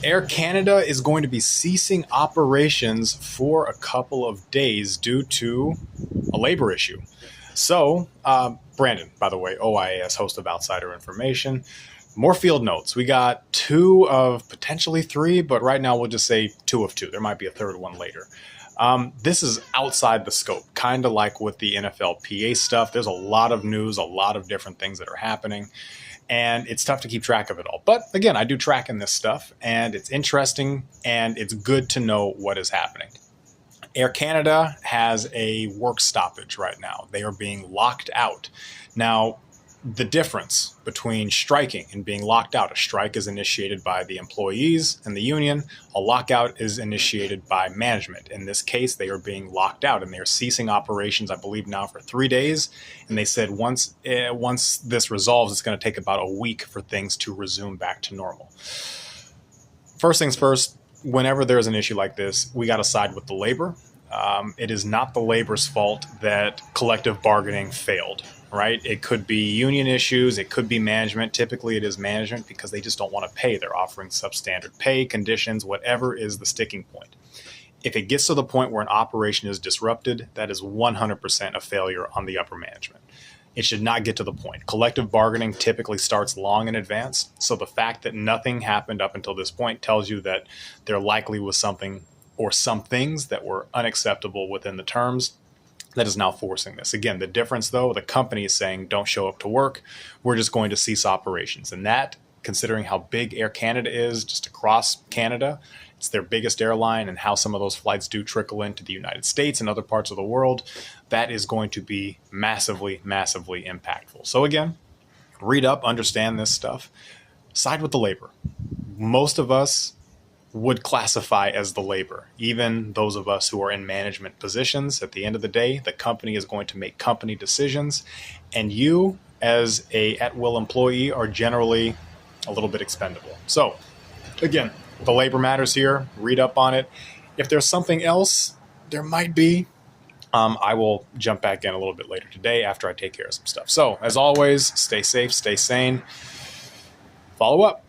Air Canada is going to be ceasing operations for a couple of days due to a labor issue. So, Brandon, by the way, OIAS, host of Outsider Information. More field notes. We got two of potentially three, but right now we'll just say two of two. There might be a third one later. This is outside the scope, kind of like with the NFLPA stuff. There's a lot of news, a lot of different things that are happening, and it's tough to keep track of it all. But again, I do track in this stuff, and it's interesting, and it's good to know what is happening. Air Canada has a work stoppage right now. They are being locked out. Now, the difference between striking and being locked out, a strike is initiated by the employees and the union. A lockout is initiated by management. In this case, they are being locked out and they are ceasing operations, I believe now for 3 days. And they said once this resolves, it's going to take about a week for things to resume back to normal. First things first, whenever there's an issue like this, we got to side with the labor. It is not the labor's fault that collective bargaining failed, right? It could be union issues. It could be management. Typically, it is management because they just don't want to pay. They're offering substandard pay, conditions, whatever is the sticking point. If it gets to the point where an operation is disrupted, that is 100% a failure on the upper management. It should not get to the point. Collective bargaining typically starts long in advance. So the fact that nothing happened up until this point tells you that there likely was something or some things that were unacceptable within the terms that is now forcing this. Again, the difference though, the company is saying don't show up to work. We're just going to cease operations. And that, considering how big Air Canada is just across Canada, it's their biggest airline, and how some of those flights do trickle into the United States and other parts of the world, that is going to be massively, massively impactful. So again, read up, understand this stuff, side with the labor. Most of us would classify as the labor, even those of us who are in management positions. At the end of the day, the company is going to make company decisions, and you as a at-will employee are generally a little bit expendable. So again, the labor matters here. Read up on it. If there's something else, there might be. I will jump back in a little bit later today after I take care of some stuff. So as always, stay safe, stay sane, follow up.